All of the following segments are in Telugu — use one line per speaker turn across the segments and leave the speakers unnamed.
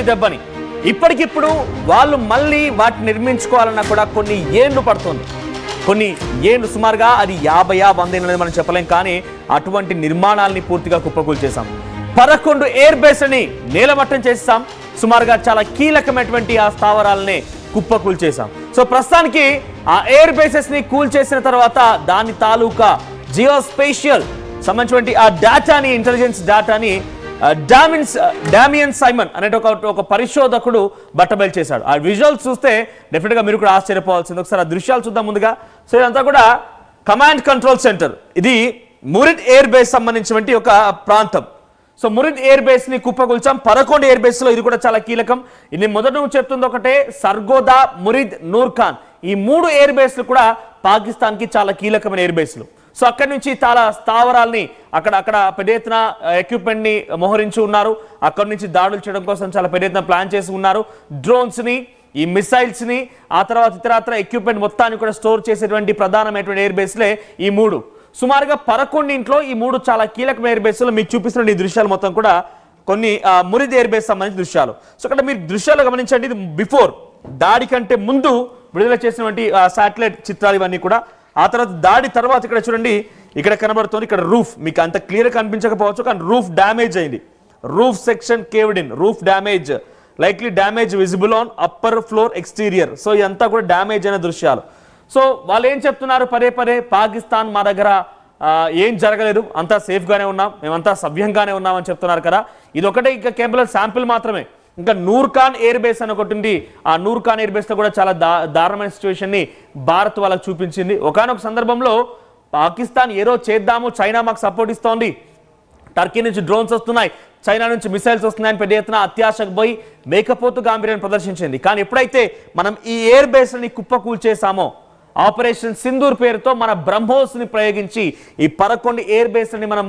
దెబ్బని ఇప్పటికిప్పుడు వాళ్ళు మళ్ళీ వాటిని నిర్మించుకోవాలన్నా కూడా కొన్ని ఏళ్ళు పడుతుంది. కొన్ని ఏళ్ళు సుమారుగా అది 50-100 అనేది మనం చెప్పలేం. కానీ అటువంటి నిర్మాణాలని పూర్తిగా కుప్పకూలు చేశాం. 11 ఎయిర్ బేస్ని నేలమట్టం చేసాం. సుమారుగా చాలా కీలకమైనటువంటి ఆ స్థావరాలని కుప్పకూలు చేశాం. సో ప్రస్తుతానికి ఆ ఎయిర్ బేసెస్ ని కూల్ చేసిన తర్వాత దాని తాలూకా జియోస్పేషియల్ సంబంధించినటువంటి ఆ డేటాని, ఇంటెలిజెన్స్ డేటాని డామియన్ సైమన్ అనే ఒక పరిశోధకుడు బట్టబయలు చేశాడు. ఆ విజువల్స్ చూస్తే డెఫినెట్గా మీరు కూడా ఆశ్చర్యపోవాల్సింది. ఒకసారి ఆ దృశ్యాలు చూద్దాం ముందుగా. సో ఇదంతా కూడా కమాండ్ కంట్రోల్ సెంటర్. ఇది మురిద్ ఎయిర్ బేస్ సంబంధించినటువంటి ఒక ప్రాంతం. సో మురిద్ ఎయిర్ బేస్ ని కుప్పకూల్చాం. 11 ఎయిర్ బేస్ లో ఇది కూడా చాలా కీలకం. ఇది మొదట నువ్వు చెప్తుంది ఒకటే, సర్గోదా, మురిద్, నూర్ఖాన్ ఈ 3 ఎయిర్ బేస్లు కూడా పాకిస్తాన్ కి చాలా కీలకమైన ఎయిర్ బేస్లు. సో అక్కడి నుంచి చాలా స్థావరాల్ని అక్కడ పెద్ద ఎత్తున ఎక్విప్మెంట్ ని మోహరించి ఉన్నారు. అక్కడి నుంచి దాడులు చేయడం కోసం చాలా పెద్ద ఎత్తున ప్లాన్ చేసి ఉన్నారు. డ్రోన్స్ ని, ఈ మిసైల్స్ ని, ఆ తర్వాత ఇతరత్ర ఎక్విప్మెంట్ మొత్తాన్ని కూడా స్టోర్ చేసేటువంటి ప్రధానమైనటువంటి ఎయిర్ బేస్లే ఈ 3. సుమారుగా 11 ఈ 3 చాలా కీలకమైన ఎయిర్ బేస్లో మీకు చూపిస్తున్న ఈ దృశ్యాలు మొత్తం కూడా కొన్ని మురిద్ ఎయిర్ బేస్ సంబంధించిన దృశ్యాలు. సో అక్కడ మీరు దృశ్యాలు గమనించండి. ఇది బిఫోర్, దాడి కంటే ముందు విడుదల చేసినటువంటి శాటిలైట్ చిత్రాలు ఇవన్నీ కూడా. ఆ తర్వాత దాడి తర్వాత ఇక్కడ చూడండి, ఇక్కడ కనబడుతుంది. ఇక్కడ రూఫ్ మీకు అంత క్లియర్ కనిపించకపోవచ్చు, కానీ రూఫ్ డ్యామేజ్ అయింది. Roof section caved in, roof damage, likely damage visible on upper floor exterior. So ఇదంతా కూడా డ్యామేజ్ అయిన దృశ్యాలు. సో వాళ్ళు ఏం చెప్తున్నారు పదే పాకిస్తాన్ మా దగ్గర ఏం జరగలేదు, అంతా సేఫ్గానే ఉన్నాం, మేమంతా సవ్యంగానే ఉన్నామని చెప్తున్నారు కదా. ఇది ఒకటే ఇంకా కేవలం శాంపిల్ మాత్రమే. ఇంకా నూర్ఖాన్ ఎయిర్ బేస్ అని ఒకటి ఉంది. ఆ నూర్ఖాన్ ఎయిర్ బేస్లో కూడా చాలా దారుణమైన సిచ్యువేషన్ని భారత్ వాళ్ళకి చూపించింది. ఒకానొక సందర్భంలో పాకిస్తాన్ ఏదో చేద్దాము, చైనా మాకు సపోర్ట్ ఇస్తోంది, టర్కీ నుంచి డ్రోన్స్ వస్తున్నాయి, చైనా నుంచి మిసైల్స్ వస్తున్నాయని పెద్ద ఎత్తున అత్యాశకు పోయి మేకపోతు గాంభీర్యాన్ని ప్రదర్శించింది. కానీ ఎప్పుడైతే మనం ఈ ఎయిర్ బేస్ని కుప్పకూల్చేసామో, ఆపరేషన్ సింధూర్ పేరుతో మన బ్రహ్మోస్ని ప్రయోగించి ఈ 11 ఎయిర్ బేస్ని మనం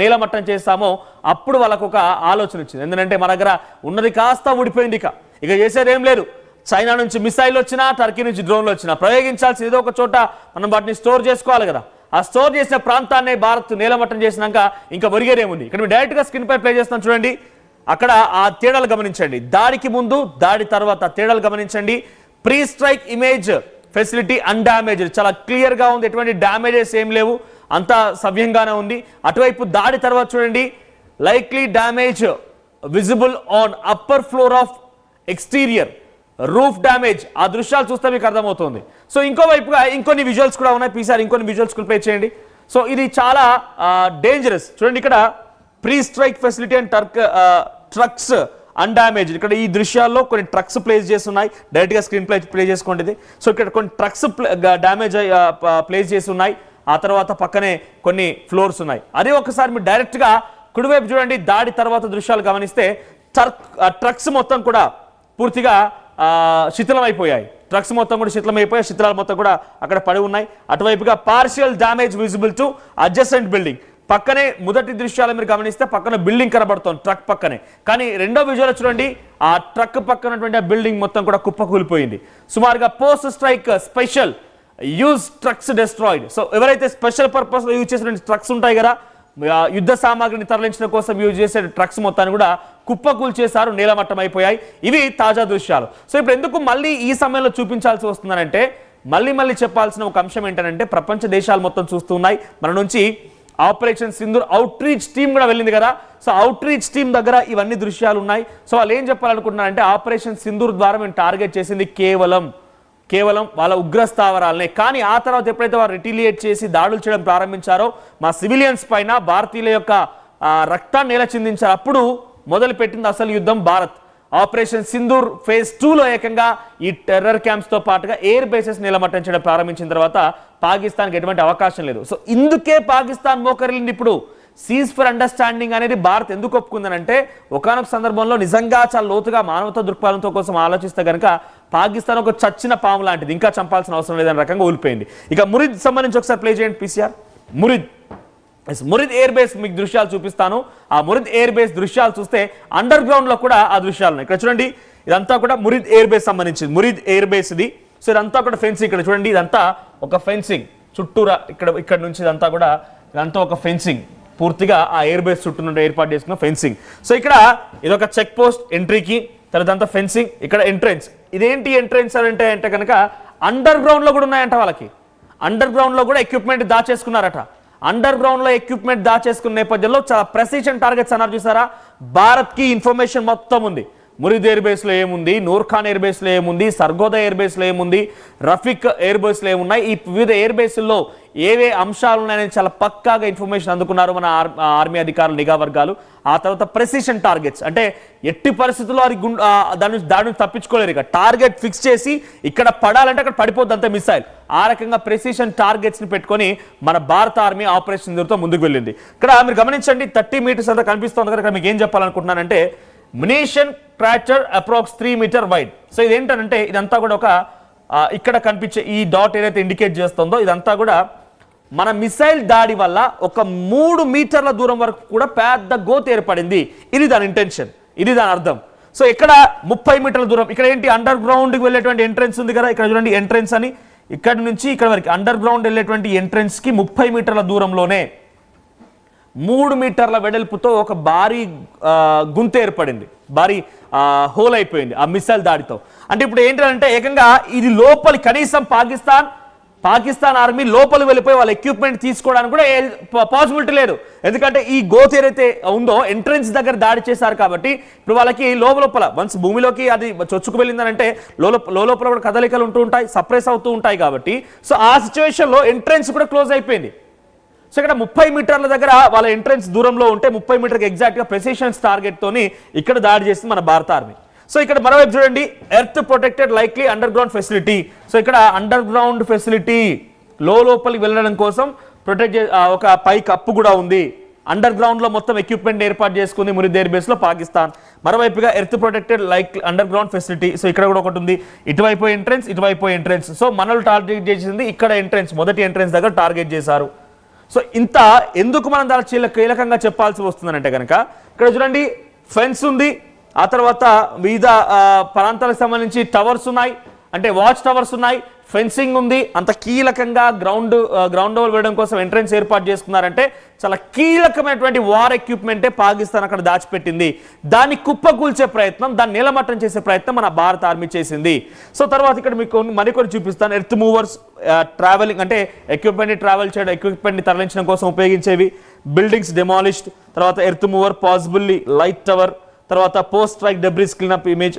నేలమట్టం చేస్తామో, అప్పుడు వాళ్ళకు ఒక ఆలోచన వచ్చింది. ఎందుకంటే మన దగ్గర ఉన్నది కాస్త ఊడిపోయింది. ఇక చేసేది ఏం లేదు. చైనా నుంచి మిసైల్ వచ్చినా, టర్కీ నుంచి డ్రోన్లు వచ్చినా ప్రయోగించాల్సి ఏదో ఒక చోట మనం వాటిని స్టోర్ చేసుకోవాలి కదా. ఆ స్టోర్ చేసిన ప్రాంతాన్ని భారత్ నేలమట్టం చేసినాక ఇంకా ఒరిగేదేముంది. ఇక్కడ మీరు డైరెక్ట్గా స్క్రీన్ పై ప్లే చేస్తాం చూడండి. అక్కడ ఆ తేడాలు గమనించండి. దాడికి ముందు, దాడి తర్వాత తేడాలు గమనించండి. ప్రీ స్ట్రైక్ ఇమేజ్ ఫెసిలిటీ అన్డామేజ్డ్, చాలా క్లియర్ గా ఉంది. ఎటువంటి డ్యామేజెస్ ఏం లేవు, అంతా సవ్యంగానే ఉంది. అటువైపు దాడి తర్వాత చూడండి, likely damage visible on upper floor of exterior, roof damage. ఆ దృశ్యాలు చూస్తే మీకు అర్థమవుతుంది. సో ఇంకోవైపుగా ఇంకొన్ని విజువల్స్ కూడా ఉన్నాయి. పీసారి ఇంకొన్ని విజువల్స్ కూడా ప్లే చేయండి. సో ఇది చాలా డేంజరస్. చూడండి, ఇక్కడ pre strike facility and trucks undamaged. ఇక్కడ ఈ దృశ్యాల్లో కొన్ని ట్రక్స్ ప్లేస్ చేస్తున్నాయి. డైరెక్ట్గా స్క్రీన్ ప్లే చేసుకోండి ఇది. సో ఇక్కడ కొన్ని ట్రక్స్ డ్యామేజ్ ప్లేస్ చేసి ఉన్నాయి. ఆ తర్వాత పక్కనే కొన్ని ఫ్లోర్స్ ఉన్నాయి. అదే ఒకసారి మీరు డైరెక్ట్గా కుడివైపు చూడండి. దాడి తర్వాత దృశ్యాలు గమనిస్తే ట్రక్స్ మొత్తం కూడా పూర్తిగా శిథిలం అయిపోయాయి. ట్రక్స్ మొత్తం కూడా శిథిలమైపోయాయి. శిథిలాలు మొత్తం కూడా అక్కడ పడి ఉన్నాయి. అటువైపుగా partial damage visible to adjacent building. పక్కనే మొదటి దృశ్యాలు మీరు గమనిస్తే పక్కన బిల్డింగ్ కనబడుతుంది ట్రక్ పక్కనే. కానీ రెండో విజువల్ చూడండి, ఆ ట్రక్ పక్కనటువంటి ఆ బిల్డింగ్ మొత్తం కూడా కుప్పకూలిపోయింది. సుమారుగా post strike special use trucks destroyed. So ఎవరైతే స్పెషల్ పర్పస్ లో యూజ్ చేసిన ట్రక్స్ ఉంటాయి కదా, యుద్ధ సామాగ్రిని తరలించడం కోసం యూజ్ చేసే ట్రక్స్ మొత్తాన్ని కూడా కుప్పకూల్ చేశారు, నేలమట్టం అయిపోయాయి. ఇవి తాజా దృశ్యాలు. సో ఇప్పుడు ఎందుకు మళ్ళీ ఈ సమయంలో చూపించాల్సి వస్తుందంటే, మళ్ళీ చెప్పాల్సిన ఒక అంశం ఏంటంటే, ప్రపంచ దేశాలు మొత్తం చూస్తున్నాయి. మన నుంచి operation Sindoor out reach team కూడా వెళ్ళింది కదా. సో అవుట్ రీచ్ టీమ్ దగ్గర ఇవన్నీ దృశ్యాలు ఉన్నాయి. సో వాళ్ళు ఏం చెప్పాలనుకుంటున్నారంటే, ఆపరేషన్ సింధూర్ ద్వారా మేము టార్గెట్ చేసింది కేవలం వాళ్ళ ఉగ్ర స్థావరాలనే. కానీ ఆ తర్వాత ఎప్పుడైతే వారు రిటీలియేట్ చేసి దాడులు చేయడం ప్రారంభించారో, మా సివిలియన్స్ పైన భారతీయుల యొక్క రక్తాన్ని ఎలా చిందించారు, అప్పుడు మొదలుపెట్టింది అసలు యుద్ధం భారత్. ఆపరేషన్ సింధూర్ ఫేజ్ 2లో ఏకంగా ఈ టెర్రర్ క్యాంప్స్తో పాటుగా ఎయిర్ బేసెస్ నిలమట్టం చేయడం ప్రారంభించిన తర్వాత పాకిస్తాన్కి ఎటువంటి అవకాశం లేదు. సో ఇందుకే పాకిస్తాన్ మోకరిల్లింది. ఇప్పుడు సీజ్ ఫర్ అండర్స్టాండింగ్ అనేది భారత్ ఎందుకు ఒప్పుకుందనంటే, ఒకానొక సందర్భంలో నిజంగా చాలా లోతుగా మానవతా దృక్పథంతో కోసం ఆలోచిస్తే కనుక పాకిస్తాన్ ఒక చచ్చిన పాము లాంటిది, ఇంకా చంపాల్సిన అవసరం లేదనే రకంగా ఊలిపోయింది. ఇక మురిద్ సంబంధించి ఒకసారి ప్లే చేయండి పీసీఆర్. మురిద్ ఎయిర్ బేస్ మీకు దృశ్యాలు చూపిస్తాను. ఆ మురిద్ ఎయిర్ బేస్ దృశ్యాలు చూస్తే అండర్ గ్రౌండ్ లో కూడా ఆ దృశ్యాలు ఉన్నాయి. ఇక్కడ చూడండి, ఇదంతా కూడా మురిద్ ఎయిర్ బేస్ సంబంధించింది. మురిద్ ఎయిర్ బేస్ ఇది. సో ఇదంతా కూడా ఫెన్సింగ్. ఇక్కడ చూడండి, ఇదంతా ఒక ఫెన్సింగ్ చుట్టూరా, ఇక్కడ నుంచి ఇదంతా ఒక ఫెన్సింగ్. పూర్తిగా ఆ ఎయిర్ బేస్ చుట్టూ నుండి ఏర్పాటు చేసుకున్న ఫెన్సింగ్. సో ఇక్కడ ఇదొక చెక్ పోస్ట్ ఎంట్రీకి, తర్వాత అంతా ఫెన్సింగ్, ఇక్కడ ఎంట్రెన్స్. ఇదేంటి ఎంట్రెన్స్ అని అంటే కనుక అండర్ గ్రౌండ్లో కూడా ఉన్నాయంట వాళ్ళకి. అండర్ గ్రౌండ్లో కూడా ఎక్విప్మెంట్ దాచేసుకున్నారట. అండర్ గ్రౌండ్లో ఎక్విప్మెంట్ దాచేసుకున్న నేపథ్యంలో చాలా ప్రెసిషన్ టార్గెట్స్ అన్నారు చూసారా. భారత్కి ఇన్ఫర్మేషన్ మొత్తం ఉంది. మురిద్ ఎయిర్ బేస్లో ఏముంది, నూర్ఖాన్ ఎయిర్ బేస్లో ఏముంది, సర్గోదా ఎయిర్ బేస్లో ఏముంది, రఫీక్ ఎయిర్ బేస్లో ఏమున్నాయి, ఈ వివిధ ఎయిర్ బేస్ల్లో ఏవే అంశాలు ఉన్నాయనేది చాలా పక్కాగా ఇన్ఫర్మేషన్ అందుకున్నారు మన ఆర్మీ అధికారులు, నిఘా వర్గాలు. ఆ తర్వాత ప్రెసిషన్ టార్గెట్స్, అంటే ఎట్టి పరిస్థితుల్లో అది దాని తప్పించుకోలేరు. ఇక టార్గెట్ ఫిక్స్ చేసి ఇక్కడ పడాలంటే అక్కడ పడిపోద్ది అంతే మిసైల్. ఆ రకంగా ప్రెసిషన్ టార్గెట్స్ని పెట్టుకొని మన భారత ఆర్మీ ఆపరేషన్ జరుగుతూ ముందుకు వెళ్ళింది. ఇక్కడ మీరు గమనించండి, 30 మీటర్స్ అంతా కనిపిస్తుంది కదా. మీకు ఏం చెప్పాలనుకుంటున్నానంటే మునిషన్ క్రాచర్ అప్రాక్స్ 3 మీటర్ వైడ్. సో ఇదేంటంటే ఇదంతా కూడా ఒక ఇక్కడ కనిపించే ఈ డాట్ ఏదైతే ఇండికేట్ చేస్తుందో ఇదంతా కూడా మన మిసైల్ దాడి వల్ల ఒక 3 మీటర్ల దూరం వరకు కూడా పెద్ద గోత్ ఏర్పడింది. ఇది దాని ఇంటెన్షన్, ఇది దాని అర్థం. సో ఇక్కడ 30 మీటర్ల దూరం, ఇక్కడ ఏంటి అండర్ గ్రౌండ్కి వెళ్ళేటువంటి ఎంట్రెన్స్ ఉంది కదా, ఇక్కడ చూడండి ఎంట్రెన్స్ అని. ఇక్కడ నుంచి ఇక్కడ వరకు అండర్ గ్రౌండ్ వెళ్ళేటువంటి ఎంట్రెన్స్కి 30 మీటర్ల దూరంలోనే 3 మీటర్ల వెడల్పుతో ఒక భారీ గుంత ఏర్పడింది, భారీ హోల్ అయిపోయింది ఆ మిసైల్ దాడితో. అంటే ఇప్పుడు ఏంటంటే ఏకంగా ఇది లోపలి కనీసం పాకిస్తాన్ ఆర్మీ లోపలి వెళ్ళిపోయి వాళ్ళ ఎక్విప్మెంట్ తీసుకోవడానికి కూడా పాసిబిలిటీ లేదు. ఎందుకంటే ఈ గోత్ ఏదైతే ఉందో ఎంట్రెన్స్ దగ్గర దాడి చేశారు కాబట్టి ఇప్పుడు వాళ్ళకి లోపల వన్స్ భూమిలోకి అది చొచ్చుకు వెళ్ళిందనంటే లోపల కూడా కదలికలు ఉంటూ ఉంటాయి, సప్రెస్ అవుతూ ఉంటాయి కాబట్టి సో ఆ సిచ్యువేషన్లో ఎంట్రెన్స్ కూడా క్లోజ్ అయిపోయింది. సో ఇక్కడ 30 మీటర్ల దగ్గర వాళ్ళ ఎంట్రెన్స్ దూరంలో ఉంటే 30 మీటర్కి ఎగ్జాక్ట్గా ప్రెసిషన్స్ టార్గెట్తోని ఇక్కడ దాడి చేసింది మన భారత ఆర్మీ. సో ఇక్కడ మరోవైపు చూడండి, earth protected likely under ground facility. So ఇక్కడ అండర్ గ్రౌండ్ ఫెసిలిటీ లోపలికి వెళ్ళడం కోసం ప్రొటెక్ట్ ఒక పై కప్పు కూడా ఉంది. అండర్ గ్రౌండ్లో మొత్తం ఎక్విప్మెంట్ ఏర్పాటు చేసుకుంది మురిద్ ఎయిర్ బేస్లో పాకిస్తాన్. మరోవైపుగా earth protected like underground facility. So ఇక్కడ కూడా ఒకటి ఉంది, ఇటువైపు ఎంట్రెన్స్, ఇటువైపు ఎంట్రెన్స్. సో మనల్ని టార్గెట్ చేసింది ఇక్కడ ఎంట్రెన్స్, మొదటి ఎంట్రెన్స్ దగ్గర టార్గెట్ చేశారు. సో ఇంత ఎందుకు మనం దాని కీలకంగా చెప్పాల్సి వస్తుందంటే కనుక ఇక్కడ చూడండి ఫెన్స్ ఉంది, ఆ తర్వాత వివిధ ప్రాంతాలకు సంబంధించి టవర్స్ ఉన్నాయి, అంటే వాచ్ టవర్స్ ఉన్నాయి, ఫెన్సింగ్ ఉంది. అంత కీలకంగా గ్రౌండ్ లెవెల్ వెళ్ళడం కోసం ఎంట్రెన్స్ ఏర్పాటు చేసుకున్నారంటే చాలా కీలకమైనటువంటి వార్ ఎక్విప్మెంటే పాకిస్తాన్ అక్కడ దాచిపెట్టింది. దాన్ని కుప్పకూల్చే ప్రయత్నం, దాన్ని నిలమట్టం చేసే ప్రయత్నం మన భారత ఆర్మీ చేసింది. సో తర్వాత ఇక్కడ మీకు మరికొన్ని చూపిస్తాను. ఎర్త్ మూవర్స్, ట్రావెలింగ్ అంటే ఎక్విప్మెంట్ని ట్రావెల్ చేయడం, ఎక్విప్మెంట్ని తరలించడం కోసం ఉపయోగించేవి, బిల్డింగ్స్ డెమాలిష్డ్, తర్వాత earth mover, possibly light tower, తర్వాత post strike debris cleanup image